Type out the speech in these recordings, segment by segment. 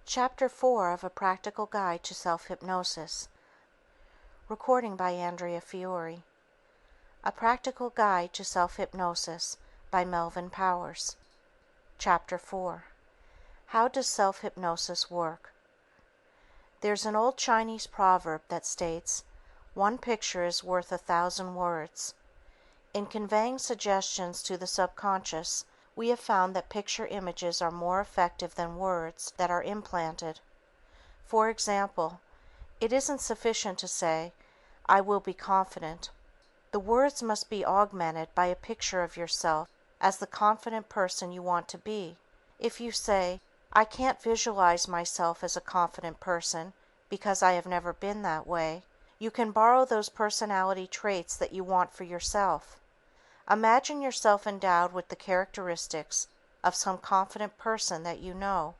Chapter 4 of A Practical Guide to Self-Hypnosis. Recording by Andrea Fiore. A Practical Guide to Self-Hypnosis by Melvin Powers. Chapter 4. How does self-hypnosis work? There's an old Chinese proverb that states, "One picture is worth 1,000 words." In conveying suggestions to the subconscious, we have found that picture images are more effective than words that are implanted. For example, it isn't sufficient to say, "I will be confident." The words must be augmented by a picture of yourself as the confident person you want to be. If you say, "I can't visualize myself as a confident person because I have never been that way," you can borrow those personality traits that you want for yourself. Imagine yourself endowed with the characteristics of some confident person that you know.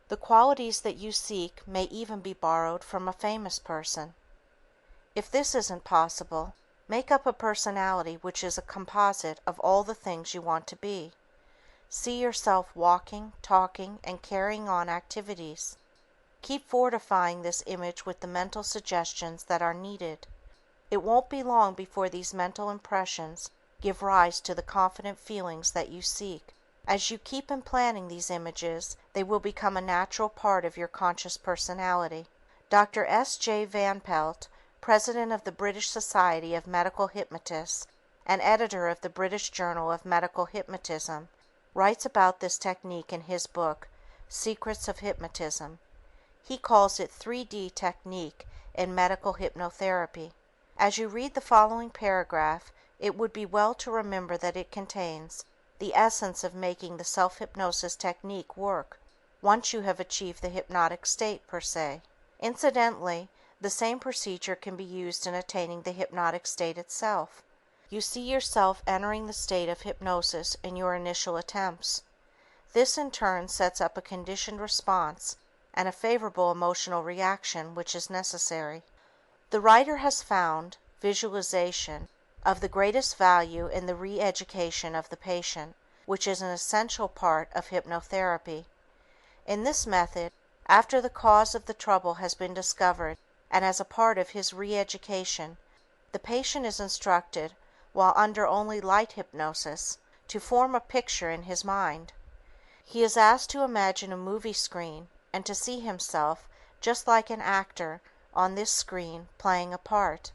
The qualities that you seek may even be borrowed from a famous person. If this isn't possible, make up a personality which is a composite of all the things you want to be. See yourself walking, talking, and carrying on activities. Keep fortifying this image with the mental suggestions that are needed. It won't be long before these mental impressions give rise to the confident feelings that you seek. As you keep implanting these images, they will become a natural part of your conscious personality. Dr. S.J. Van Pelt, President of the British Society of Medical Hypnotists and editor of the British Journal of Medical Hypnotism, writes about this technique in his book, Secrets of Hypnotism. He calls it 3D technique in medical hypnotherapy. As you read the following paragraph, it would be well to remember that it contains the essence of making the self-hypnosis technique work once you have achieved the hypnotic state per se. Incidentally, the same procedure can be used in attaining the hypnotic state itself. You see yourself entering the state of hypnosis in your initial attempts. This in turn sets up a conditioned response and a favorable emotional reaction which is necessary. The writer has found visualization of the greatest value in the re-education of the patient, which is an essential part of hypnotherapy. In this method, after the cause of the trouble has been discovered and as a part of his re-education, the patient is instructed, while under only light hypnosis, to form a picture in his mind. He is asked to imagine a movie screen and to see himself, just like an actor, on this screen playing a part.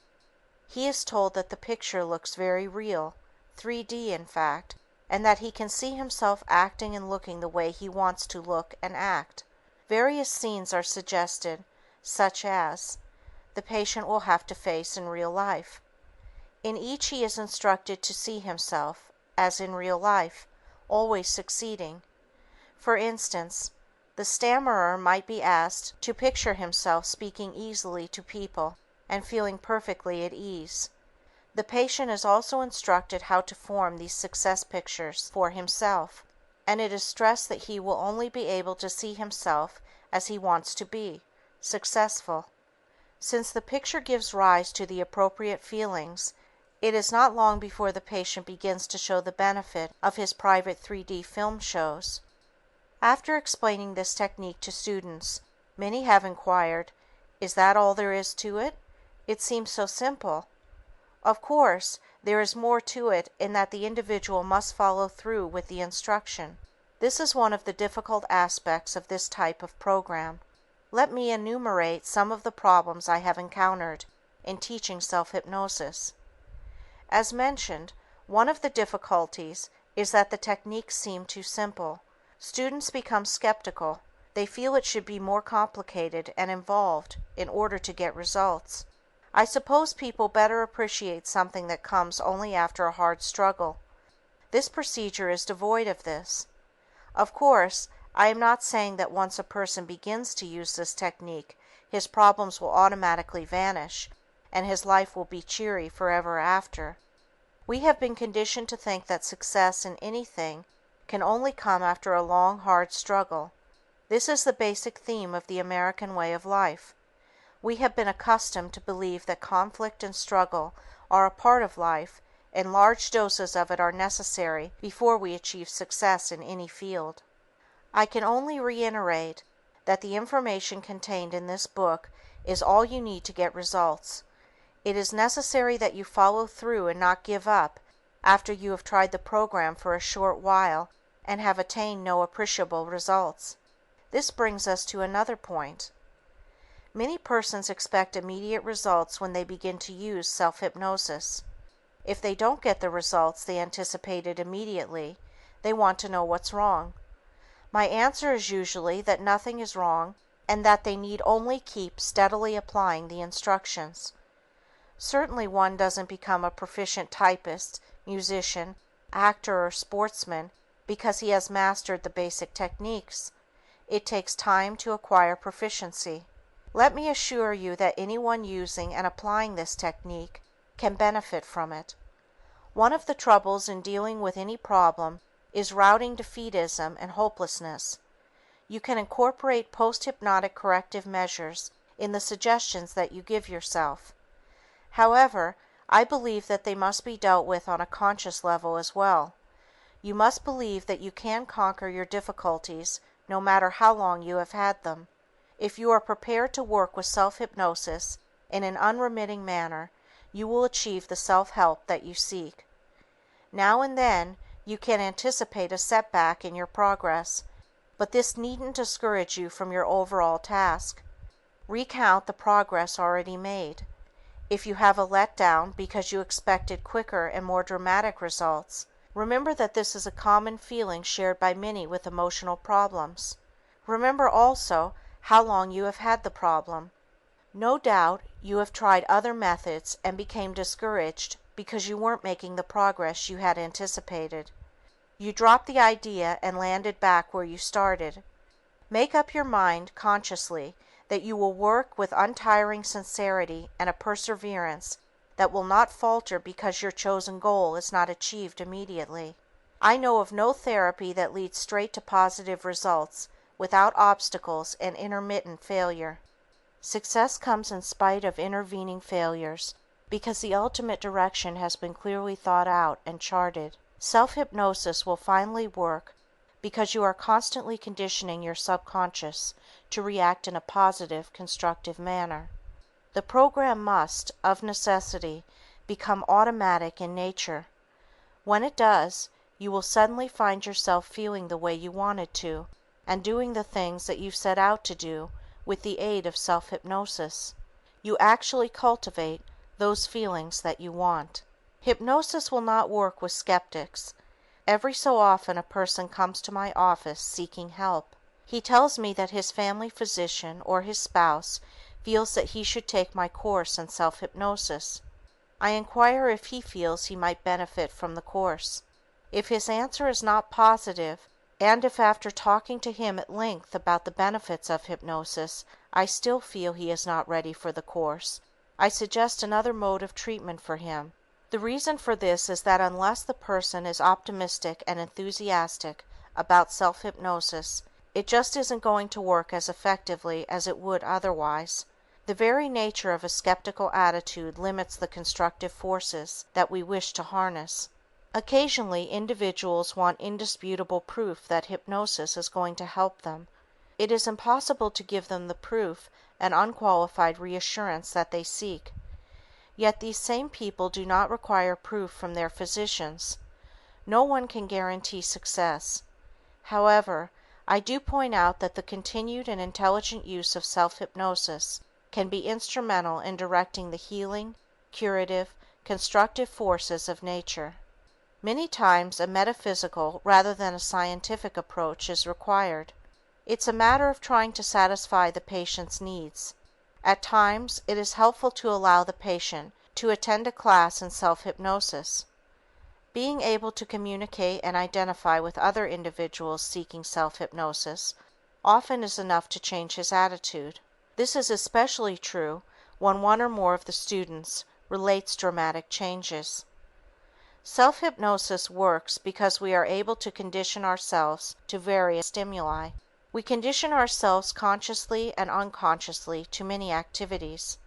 He is told that the picture looks very real, 3D in fact, and that he can see himself acting and looking the way he wants to look and act. Various scenes are suggested, such as the patient will have to face in real life. In each he is instructed to see himself, as in real life, always succeeding. For instance, the stammerer might be asked to picture himself speaking easily to people and feeling perfectly at ease. The patient is also instructed how to form these success pictures for himself, and it is stressed that he will only be able to see himself as he wants to be, successful. Since the picture gives rise to the appropriate feelings, it is not long before the patient begins to show the benefit of his private 3D film shows. After explaining this technique to students, many have inquired, "Is that all there is to it? It seems so simple." Of course, there is more to it in that the individual must follow through with the instruction. This is one of the difficult aspects of this type of program. Let me enumerate some of the problems I have encountered in teaching self-hypnosis. As mentioned, one of the difficulties is that the techniques seem too simple. Students become skeptical. They feel it should be more complicated and involved in order to get results. I suppose people better appreciate something that comes only after a hard struggle. This procedure is devoid of this. Of course, I am not saying that once a person begins to use this technique, his problems will automatically vanish and his life will be cheery forever after. We have been conditioned to think that success in anything can only come after a long, hard struggle. This is the basic theme of the American way of life. We have been accustomed to believe that conflict and struggle are a part of life and large doses of it are necessary before we achieve success in any field. I can only reiterate that the information contained in this book is all you need to get results. It is necessary that you follow through and not give up after you have tried the program for a short while and have attained no appreciable results. This brings us to another point. Many persons expect immediate results when they begin to use self-hypnosis. If they don't get the results they anticipated immediately, they want to know what's wrong. My answer is usually that nothing is wrong and that they need only keep steadily applying the instructions. Certainly one doesn't become a proficient typist, musician, actor, or sportsman because he has mastered the basic techniques. It takes time to acquire proficiency. Let me assure you that anyone using and applying this technique can benefit from it. One of the troubles in dealing with any problem is routing defeatism and hopelessness. You can incorporate post-hypnotic corrective measures in the suggestions that you give yourself. However, I believe that they must be dealt with on a conscious level as well. You must believe that you can conquer your difficulties no matter how long you have had them. If you are prepared to work with self-hypnosis in an unremitting manner, you will achieve the self-help that you seek. Now and then, you can anticipate a setback in your progress, but this needn't discourage you from your overall task. Recount the progress already made. If you have a letdown because you expected quicker and more dramatic results, remember that this is a common feeling shared by many with emotional problems. Remember also how long you have had the problem. No doubt you have tried other methods and became discouraged because you weren't making the progress you had anticipated. You dropped the idea and landed back where you started. Make up your mind consciously that you will work with untiring sincerity and a perseverance that will not falter because your chosen goal is not achieved immediately. I know of no therapy that leads straight to positive results without obstacles and intermittent failure. Success comes in spite of intervening failures because the ultimate direction has been clearly thought out and charted. Self-hypnosis will finally work because you are constantly conditioning your subconscious to react in a positive, constructive manner. The program must, of necessity, become automatic in nature. When it does, you will suddenly find yourself feeling the way you wanted to, and doing the things that you set out to do with the aid of self-hypnosis. You actually cultivate those feelings that you want. Hypnosis will not work with skeptics. Every so often a person comes to my office seeking help. He tells me that his family physician or his spouse feels that he should take my course in self-hypnosis. I inquire if he feels he might benefit from the course. If his answer is not positive, and if after talking to him at length about the benefits of hypnosis I still feel he is not ready for the course, I suggest another mode of treatment for him. The reason for this is that unless the person is optimistic and enthusiastic about self-hypnosis, it just isn't going to work as effectively as it would otherwise. The very nature of a skeptical attitude limits the constructive forces that we wish to harness. Occasionally, individuals want indisputable proof that hypnosis is going to help them. It is impossible to give them the proof and unqualified reassurance that they seek. Yet these same people do not require proof from their physicians. No one can guarantee success. However, I do point out that the continued and intelligent use of self-hypnosis can be instrumental in directing the healing, curative, constructive forces of nature. Many times a metaphysical rather than a scientific approach is required. It's a matter of trying to satisfy the patient's needs. At times, it is helpful to allow the patient to attend a class in self-hypnosis. Being able to communicate and identify with other individuals seeking self-hypnosis often is enough to change his attitude. This is especially true when one or more of the students relates dramatic changes. Self-hypnosis works because we are able to condition ourselves to various stimuli. We condition ourselves consciously and unconsciously to many activities.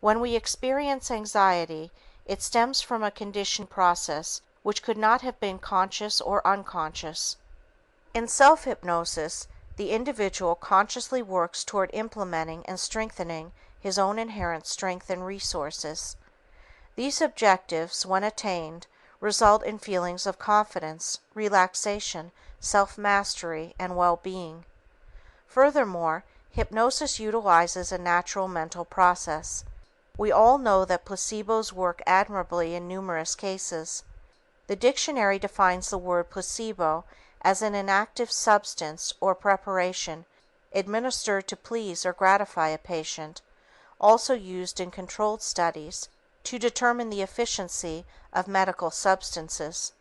When we experience anxiety, it stems from a conditioned process which could not have been conscious or unconscious. In self-hypnosis, the individual consciously works toward implementing and strengthening his own inherent strength and resources. These objectives, when attained, result in feelings of confidence, relaxation, self-mastery, and well-being. Furthermore, hypnosis utilizes a natural mental process. We all know that placebos work admirably in numerous cases. The dictionary defines the word placebo as an inactive substance or preparation administered to please or gratify a patient, also used in controlled studies to determine the efficiency of medical substances.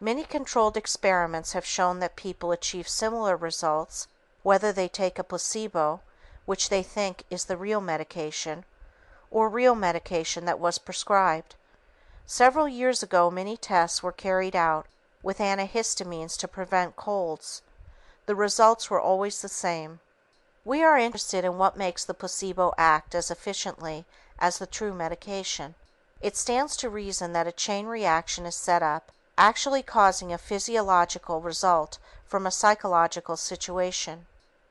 Many controlled experiments have shown that people achieve similar results whether they take a placebo, which they think is the real medication, or real medication that was prescribed. Several years ago, many tests were carried out with antihistamines to prevent colds. The results were always the same. We are interested in what makes the placebo act as efficiently as the true medication. It stands to reason that a chain reaction is set up, actually causing a physiological result from a psychological situation.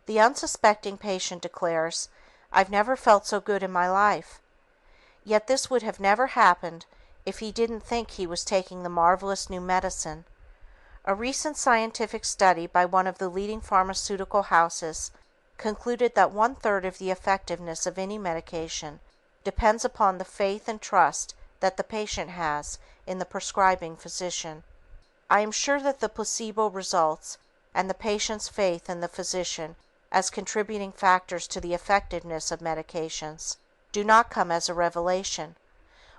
The unsuspecting patient declares, "I've never felt so good in my life." Yet this would have never happened if he didn't think he was taking the marvelous new medicine. A recent scientific study by one of the leading pharmaceutical houses concluded that 1/3 of the effectiveness of any medication depends upon the faith and trust that the patient has in the prescribing physician. I am sure that the placebo results and the patient's faith in the physician as contributing factors to the effectiveness of medications do not come as a revelation.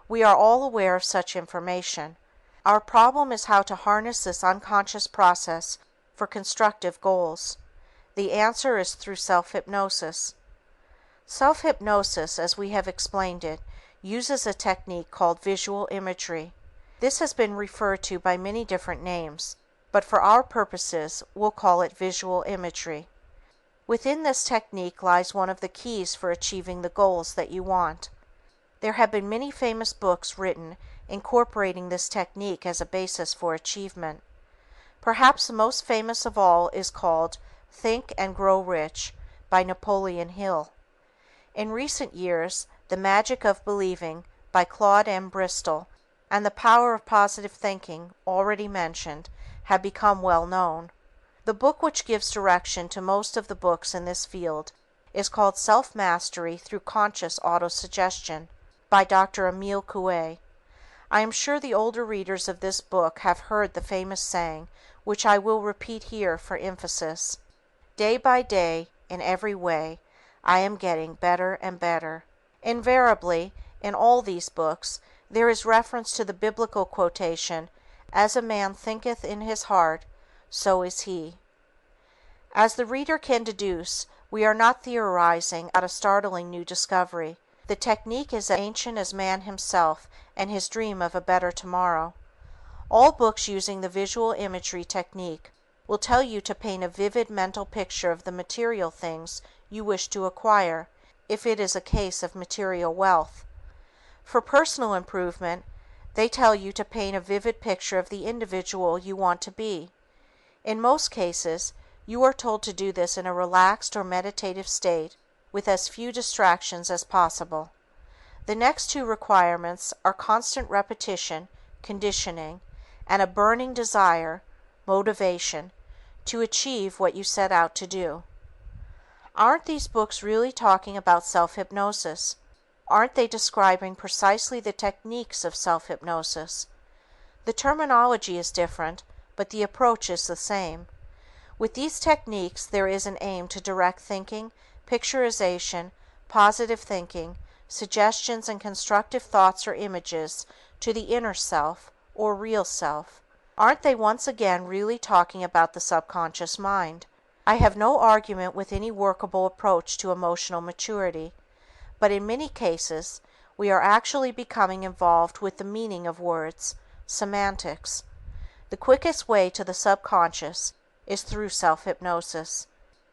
We are all aware of such information. Our problem is how to harness this unconscious process for constructive goals. The answer is through self-hypnosis. Self-hypnosis, as we have explained it, uses a technique called visual imagery. This has been referred to by many different names, but for our purposes we'll call it visual imagery. Within this technique lies one of the keys for achieving the goals that you want. There have been many famous books written incorporating this technique as a basis for achievement. Perhaps the most famous of all is called Think and Grow Rich by Napoleon Hill. In recent years, The Magic of Believing by Claude M. Bristol and The Power of Positive Thinking, already mentioned, have become well known. The book which gives direction to most of the books in this field is called Self-Mastery Through Conscious Autosuggestion by Dr. Emile Coué. I am sure the older readers of this book have heard the famous saying, which I will repeat here for emphasis: "Day by day, in every way, I am getting better and better." Invariably, in all these books, there is reference to the biblical quotation, "As a man thinketh in his heart, so is he." As the reader can deduce, we are not theorizing about a startling new discovery. The technique is as ancient as man himself and his dream of a better tomorrow. All books using the visual imagery technique will tell you to paint a vivid mental picture of the material things you wish to acquire, if it is a case of material wealth. For personal improvement, they tell you to paint a vivid picture of the individual you want to be. In most cases, you are told to do this in a relaxed or meditative state with as few distractions as possible. The next two requirements are constant repetition, conditioning, and a burning desire, motivation, to achieve what you set out to do. Aren't these books really talking about self-hypnosis? Aren't they describing precisely the techniques of self-hypnosis? The terminology is different, but the approach is the same. With these techniques, there is an aim to direct thinking, picturization, positive thinking, suggestions, and constructive thoughts or images to the inner self, or real self. Aren't they once again really talking about the subconscious mind? I have no argument with any workable approach to emotional maturity, but in many cases, we are actually becoming involved with the meaning of words, semantics. The quickest way to the subconscious is through self-hypnosis.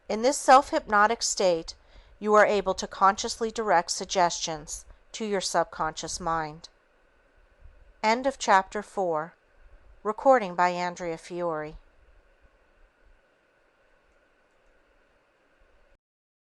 In this self-hypnotic state, you are able to consciously direct suggestions to your subconscious mind. End of Chapter 4. Recording by Andrea Fiore.